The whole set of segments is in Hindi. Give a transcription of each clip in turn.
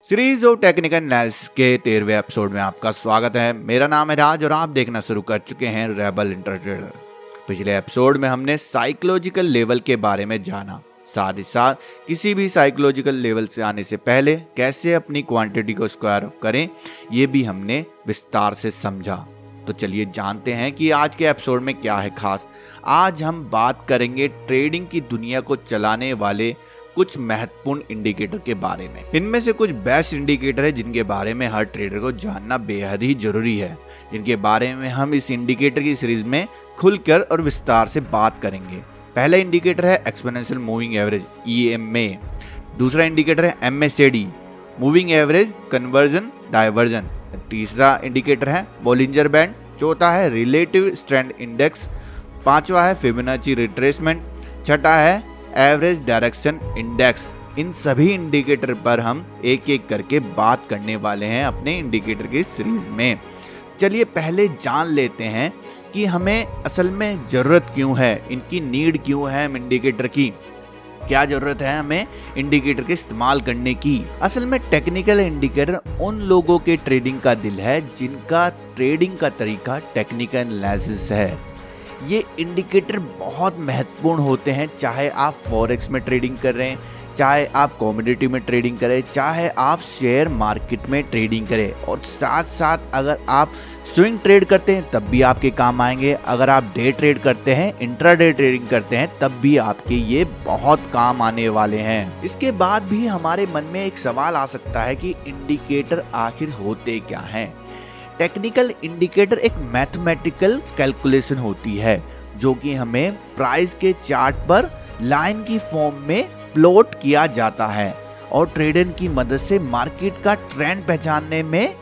सीरीज ऑफ टेक्निकल एनालिसिस के 13वें एपिसोड में आपका स्वागत है। मेरा नाम है राज और आप देखना शुरू कर चुके हैं रेबल इंटरट्रेडर। पिछले एपिसोड में हमने साइकोलॉजिकल लेवल के बारे में जाना, साथ ही साथ किसी भी साइकोलॉजिकल लेवल से आने से पहले कैसे अपनी क्वांटिटी को स्क्वायर ऑफ करें, ये भी हमने विस्तार से समझा। तो चलिए जानते हैं कि आज के एपिसोड में क्या है खास। आज हम बात करेंगे ट्रेडिंग की दुनिया को चलाने वाले कुछ महत्वपूर्ण इंडिकेटर के बारे में। इनमें से कुछ बेस्ट इंडिकेटर है जिनके बारे में हर ट्रेडर को जानना बेहद ही जरूरी है, जिनके बारे में हम इस इंडिकेटर की सीरीज में खुलकर और विस्तार से बात करेंगे। पहला इंडिकेटर है एक्सपोनेंशियल मूविंग एवरेज EMA, दूसरा इंडिकेटर है MACD moving average conversion diversion, तीसरा इंडिकेटर है बोलिंजर बैंड, चौथा है रिलेटिव स्ट्रेंथ इंडेक्स, पांचवा है फिबोनाची रिट्रेसमेंट, छठा है एवरेज डायरेक्शन इंडेक्स। इन सभी इंडिकेटर पर हम एक एक करके बात करने वाले हैं अपने इंडिकेटर की सीरीज में। चलिए पहले जान लेते हैं कि हमें असल में जरूरत क्यों है, इनकी नीड क्यों है, हम इंडिकेटर की क्या जरूरत है हमें इंडिकेटर के इस्तेमाल करने की। असल में टेक्निकल इंडिकेटर उन लोगों के ट्रेडिंग का दिल है जिनका ट्रेडिंग का तरीका टेक्निकल एनालिसिस है। ये इंडिकेटर बहुत महत्वपूर्ण होते हैं, चाहे आप फॉरेक्स में ट्रेडिंग कर रहे हैं, चाहे आप कमोडिटी में ट्रेडिंग करें, चाहे आप शेयर मार्केट में ट्रेडिंग करें, और साथ साथ अगर आप स्विंग ट्रेड करते हैं तब भी आपके काम आएंगे। अगर आप डे ट्रेड करते हैं, इंट्राडे ट्रेडिंग करते हैं, तब भी आपके ये बहुत काम आने वाले हैं। इसके बाद भी हमारे मन में एक सवाल आ सकता है कि इंडिकेटर आखिर होते क्या हैं। टेक्निकल इंडिकेटर एक मैथमेटिकल कैलकुलेशन होती है जो कि हमें प्राइस के चार्ट पर लाइन की फॉर्म में प्लॉट किया जाता है और ट्रेडर की मदद से मार्केट का ट्रेंड पहचानने में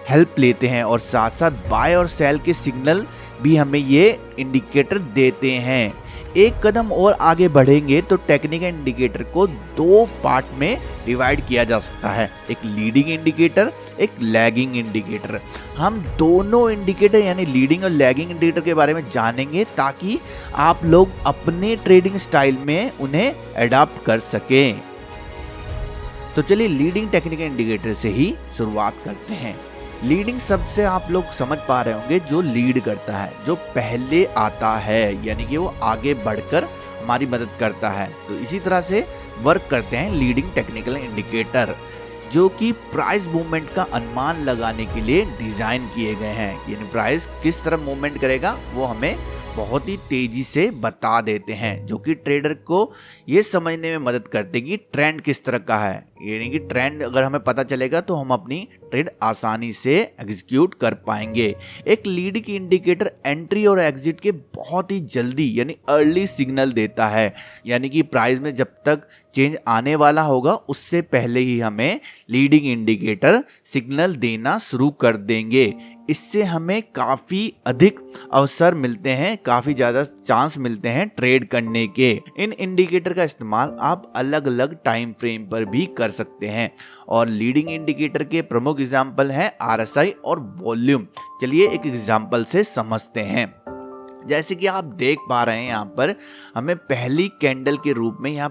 हेल्प लेते हैं, और साथ साथ बाय और सेल के सिग्नल भी हमें ये इंडिकेटर देते हैं। एक कदम और आगे बढ़ेंगे तो टेक्निकल इंडिकेटर को दो पार्ट में डिवाइड किया जा सकता है, एक लीडिंग इंडिकेटर, एक लैगिंग इंडिकेटर। हम दोनों इंडिकेटर यानी लीडिंग और लैगिंग इंडिकेटर के बारे में जानेंगे ताकि आप लोग अपने ट्रेडिंग स्टाइल में उन्हें अडॉप्ट कर सकें। तो चलिए लीडिंग टेक्निकल इंडिकेटर से ही शुरुआत करते हैं। लीडिंग शब्द से आप लोग समझ पा रहे होंगे जो लीड करता है, जो पहले आता है, यानी कि वो आगे बढ़कर हमारी मदद करता है। तो इसी तरह से वर्क करते हैं लीडिंग टेक्निकल इंडिकेटर, जो कि प्राइस मूवमेंट का अनुमान लगाने के लिए डिजाइन किए गए हैं। यानी प्राइस किस तरह मूवमेंट करेगा वो हमें बहुत ही तेजी से बता देते हैं, जो कि ट्रेडर को ये समझने में मदद करते हैं कि ट्रेंड किस तरह का है। यानी कि ट्रेंड अगर हमें पता चलेगा तो हम अपनी ट्रेड आसानी से एग्जीक्यूट कर पाएंगे। एक लीड की इंडिकेटर एंट्री और एग्जिट के बहुत ही जल्दी यानी अर्ली सिग्नल देता है, यानी कि प्राइस में जब तक चेंज आने वाला होगा उससे पहले ही हमें लीडिंग इंडिकेटर सिग्नल देना शुरू कर देंगे। इससे हमें काफ़ी अधिक अवसर मिलते हैं, काफ़ी ज़्यादा चांस मिलते हैं ट्रेड करने के। इन इंडिकेटर का इस्तेमाल आप अलग अलग टाइम फ्रेम पर भी कर सकते हैं, और लीडिंग इंडिकेटर के प्रमुख एग्जाम्पल हैं RSI और वॉल्यूम। चलिए एक एग्जाम्पल से समझते हैं। जैसे कि आप देख पा रहे हैं यहाँ पर हमें पहली कैंडल के रूप में यहाँ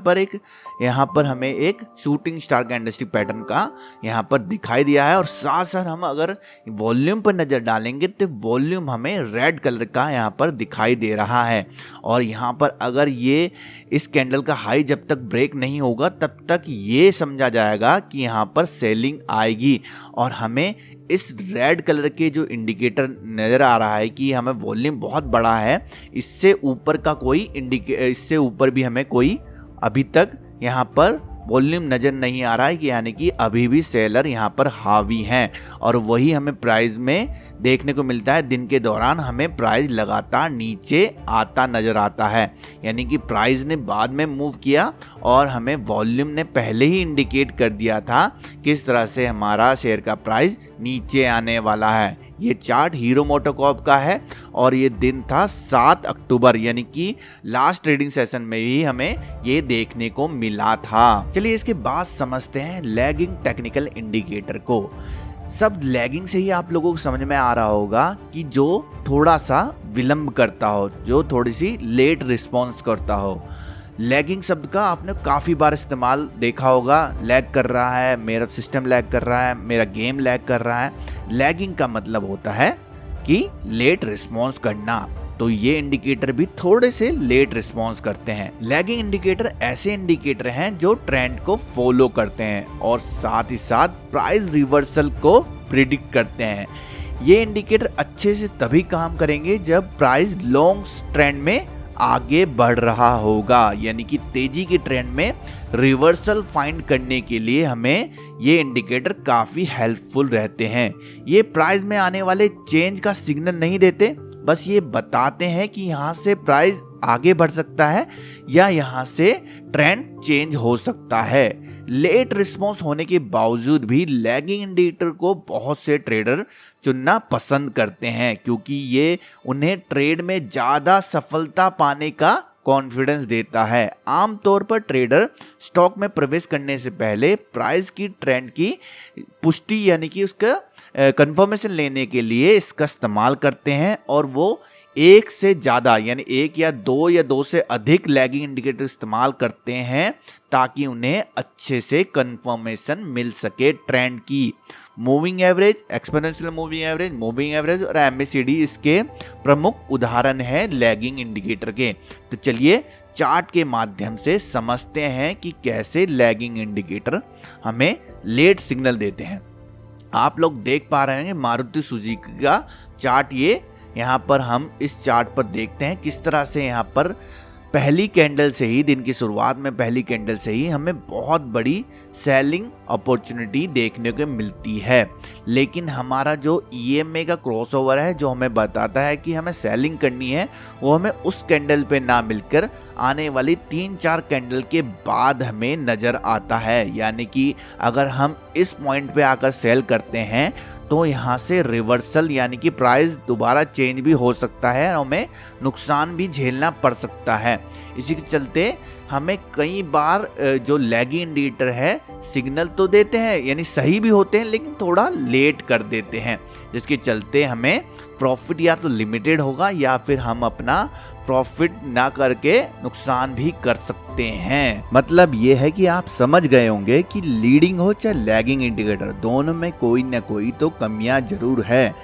पर हमें एक शूटिंग स्टार कैंडलस्टिक पैटर्न का यहाँ पर दिखाई दिया है, और साथ साथ हम अगर वॉल्यूम पर नज़र डालेंगे तो वॉल्यूम हमें रेड कलर का यहाँ पर दिखाई दे रहा है। और यहाँ पर अगर ये इस कैंडल का हाई जब तक ब्रेक नहीं होगा तब तक ये समझा जाएगा कि यहाँ पर सेलिंग आएगी, और हमें इस रेड कलर के जो इंडिकेटर नज़र आ रहा है कि हमें वॉल्यूम बहुत बड़ा है, इससे ऊपर का कोई इससे ऊपर भी हमें कोई अभी तक यहाँ पर वॉल्यूम नज़र नहीं आ रहा है, कि यानी कि अभी भी सेलर यहाँ पर हावी हैं। और वही हमें प्राइस में देखने को मिलता है। दिन के दौरान हमें प्राइस लगातार नीचे आता नज़र आता है, यानी कि प्राइस ने बाद में मूव किया और हमें वॉल्यूम ने पहले ही इंडिकेट कर दिया था किस तरह से हमारा शेयर का प्राइस नीचे आने वाला है। ये चार्ट हीरो मोटोकॉर्प का है और ये दिन था 7 अक्टूबर, यानी कि लास्ट ट्रेडिंग सेशन में भी हमें ये देखने को मिला था। चलिए इसके बाद समझते हैं लैगिंग टेक्निकल इंडिकेटर को। सब लैगिंग से ही आप लोगों को समझ में आ रहा होगा कि जो थोड़ा सा विलंब करता हो, जो थोड़ी सी लेट रिस्पॉन्स करता हो। लैगिंग शब्द का आपने काफ़ी बार इस्तेमाल देखा होगा। लैग कर रहा है, मेरा सिस्टम लैग कर रहा है, मेरा गेम लैग कर रहा है। लैगिंग का मतलब होता है कि लेट रिस्पॉन्स करना। तो ये इंडिकेटर भी थोड़े से लेट रिस्पॉन्स करते हैं। लैगिंग इंडिकेटर ऐसे इंडिकेटर हैं जो ट्रेंड को फॉलो करते हैं और साथ ही साथ प्राइस रिवर्सल को प्रिडिक्ट करते हैं। ये इंडिकेटर अच्छे से तभी काम करेंगे जब प्राइस लॉन्ग ट्रेंड में आगे बढ़ रहा होगा, यानी कि तेजी के ट्रेंड में रिवर्सल फाइंड करने के लिए हमें ये इंडिकेटर काफ़ी हेल्पफुल रहते हैं। ये प्राइस में आने वाले चेंज का सिग्नल नहीं देते, बस ये बताते हैं कि यहाँ से प्राइस आगे बढ़ सकता है या यहाँ से ट्रेंड चेंज हो सकता है। लेट रिस्पॉन्स होने के बावजूद भी लैगिंग इंडिकेटर को बहुत से ट्रेडर चुनना पसंद करते हैं, क्योंकि ये उन्हें ट्रेड में ज़्यादा सफलता पाने का कॉन्फिडेंस देता है। आमतौर पर ट्रेडर स्टॉक में प्रवेश करने से पहले प्राइस की ट्रेंड की पुष्टि यानी कि उसका कंफर्मेशन लेने के लिए इसका इस्तेमाल करते हैं और वो एक से ज़्यादा यानी एक या दो से अधिक लैगिंग इंडिकेटर इस्तेमाल करते हैं ताकि उन्हें अच्छे से कंफर्मेशन मिल सके ट्रेंड की। Moving average, exponential moving average और MACD इसके प्रमुख उदाहरण हैं लैगिंग इंडिकेटर के। तो चलिए चार्ट के माध्यम से समझते हैं कि कैसे लैगिंग इंडिकेटर हमें लेट सिग्नल देते हैं। आप लोग देख पा रहे हैं मारुति सुजुकी का चार्ट। ये यहाँ पर हम इस चार्ट पर देखते हैं किस तरह से यहाँ पर पहली कैंडल से ही, दिन की शुरुआत में पहली कैंडल से ही हमें बहुत बड़ी सेलिंग अपॉर्चुनिटी देखने को मिलती है। लेकिन हमारा जो EMA का क्रॉसओवर है जो हमें बताता है कि हमें सेलिंग करनी है, वो हमें उस कैंडल पे ना मिलकर आने वाली 3-4 कैंडल के बाद हमें नज़र आता है। यानी कि अगर हम इस पॉइंट पे आकर सेल करते हैं तो यहाँ से रिवर्सल यानी कि प्राइस दोबारा चेंज भी हो सकता है और हमें नुकसान भी झेलना पड़ सकता है। इसी के चलते हमें कई बार जो लैगिंग इंडिकेटर है सिग्नल तो देते हैं यानी सही भी होते हैं, लेकिन थोड़ा लेट कर देते हैं, जिसके चलते हमें प्रॉफिट या तो लिमिटेड होगा या फिर हम अपना प्रॉफिट ना करके नुकसान भी कर सकते हैं। मतलब ये है कि आप समझ गए होंगे कि लीडिंग हो चाहे लैगिंग इंडिकेटर, दोनों में कोई ना कोई तो कमियां जरूर है।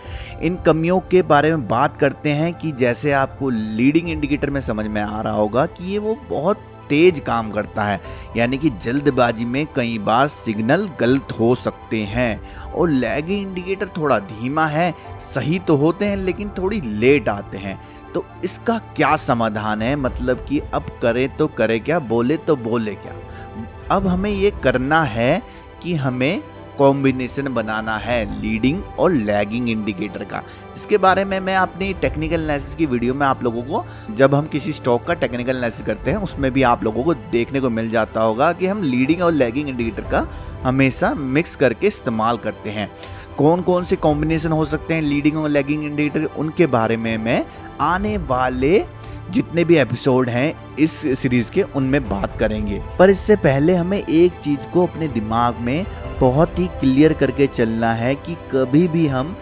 इन कमियों के बारे में बात करते हैं कि जैसे आपको लीडिंग इंडिकेटर में समझ में आ रहा होगा कि ये वो बहुत तेज काम करता है, यानी कि जल्दबाजी में कई बार सिग्नल गलत हो सकते हैं। और लैगिंग इंडिकेटर थोड़ा धीमा है, सही तो होते हैं लेकिन थोड़ी लेट आते हैं। तो इसका क्या समाधान है, मतलब कि अब करें तो करें क्या, बोले तो बोले क्या। अब हमें ये करना है कि हमें कॉम्बिनेशन बनाना है लीडिंग और लैगिंग इंडिकेटर का, जिसके बारे में मैं अपनी टेक्निकल एनालिसिस की वीडियो में आप लोगों को, जब हम किसी स्टॉक का टेक्निकल एनालिसिस करते हैं उसमें भी आप लोगों को देखने को मिल जाता होगा कि हम लीडिंग और लैगिंग इंडिकेटर का हमेशा मिक्स करके इस्तेमाल करते हैं। कौन कौन से कॉम्बिनेशन हो सकते हैं लीडिंग और लैगिंग इंडिकेटर, उनके बारे में मैं आने वाले जितने भी एपिसोड हैं इस सीरीज के उनमें बात करेंगे। पर इससे पहले हमें एक चीज को अपने दिमाग में बहुत ही क्लियर करके चलना है कि कभी भी हम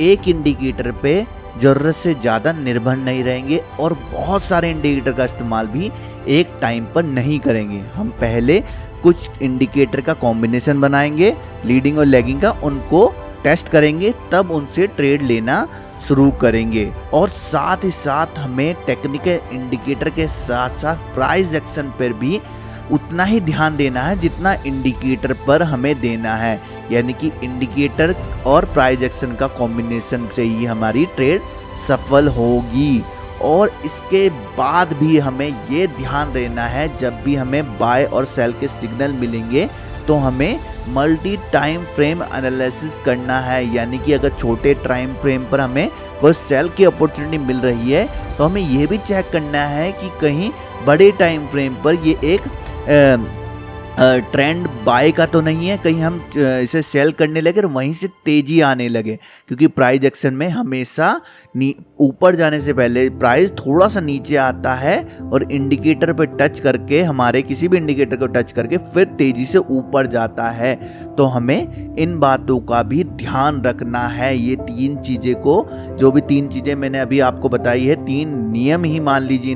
एक इंडिकेटर पे जरूरत से ज़्यादा निर्भर नहीं रहेंगे और बहुत सारे इंडिकेटर का इस्तेमाल भी एक टाइम पर नहीं करेंगे। हम पहले कुछ इंडिकेटर का कॉम्बिनेशन बनाएंगे लीडिंग और लैगिंग का, उनको टेस्ट करेंगे, तब उनसे ट्रेड लेना शुरू करेंगे। और साथ ही साथ हमें टेक्निकल इंडिकेटर के साथ साथ प्राइस एक्शन पर भी उतना ही ध्यान देना है जितना इंडिकेटर पर हमें देना है। यानी कि इंडिकेटर और प्राइस एक्शन का कॉम्बिनेशन से ही हमारी ट्रेड सफल होगी। और इसके बाद भी हमें ये ध्यान देना है जब भी हमें बाय और सेल के सिग्नल मिलेंगे तो हमें मल्टी टाइम फ्रेम एनालिसिस करना है। यानी कि अगर छोटे टाइम फ्रेम पर हमें कोई सेल की अपॉर्चुनिटी मिल रही है तो हमें यह भी चेक करना है कि कहीं बड़े टाइम फ्रेम पर ये एक ट्रेंड बाय का तो नहीं है कहीं हम इसे सेल करने लगे और वहीं से तेजी आने लगे, क्योंकि प्राइस एक्शन में हमेशा ऊपर जाने से पहले प्राइस थोड़ा सा नीचे आता है और इंडिकेटर पे टच करके, हमारे किसी भी इंडिकेटर को टच करके फिर तेजी से ऊपर जाता है। तो हमें इन बातों का भी ध्यान रखना है। ये 3 चीज़ें को, जो भी 3 चीज़ें मैंने अभी आपको बताई है, 3 नियम ही मान लीजिए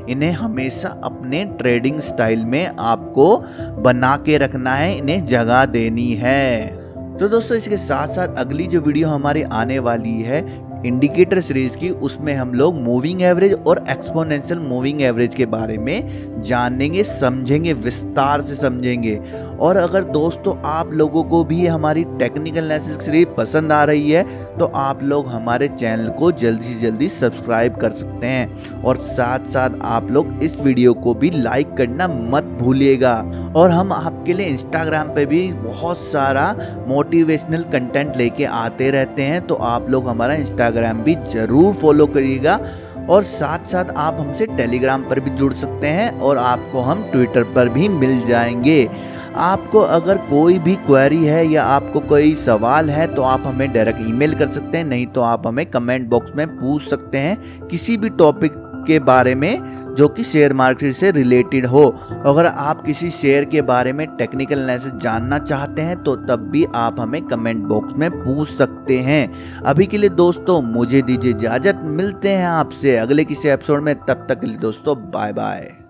इन्हें हमेशा अपने ट्रेडिंग स्टाइल में आपको बना के रखना है, इन्हें जगह देनी है। तो दोस्तों इसके साथ साथ अगली जो वीडियो हमारी आने वाली है इंडिकेटर सीरीज की, उसमें हम लोग मूविंग एवरेज और एक्सपोनेंशियल मूविंग एवरेज के बारे में जानेंगे, समझेंगे, विस्तार से समझेंगे। और अगर दोस्तों आप लोगों को भी हमारी टेक्निकल एनालिसिस सीरीज पसंद आ रही है तो आप लोग हमारे चैनल को जल्दी से जल्दी सब्सक्राइब कर सकते हैं, और साथ साथ आप लोग इस वीडियो को भी लाइक करना मत भूलिएगा। और हम आपके लिए इंस्टाग्राम पे भी बहुत सारा मोटिवेशनल कंटेंट लेके आते रहते हैं, तो आप लोग हमारा इंस्टाग्राम भी जरूर फॉलो करिएगा। और साथ साथ आप हमसे टेलीग्राम पर भी जुड़ सकते हैं और आपको हम ट्विटर पर भी मिल जाएंगे। आपको अगर कोई भी क्वेरी है या आपको कोई सवाल है तो आप हमें डायरेक्ट ईमेल कर सकते हैं, नहीं तो आप हमें कमेंट बॉक्स में पूछ सकते हैं किसी भी टॉपिक के बारे में जो कि शेयर मार्केट से रिलेटेड हो। अगर आप किसी शेयर के बारे में टेक्निकल एनालिसिस जानना चाहते हैं तो तब भी आप हमें कमेंट बॉक्स में पूछ सकते हैं। अभी के लिए दोस्तों मुझे दीजिए इजाजत, मिलते हैं आपसे अगले किसी एपिसोड में, तब तक के लिए दोस्तों बाय बाय।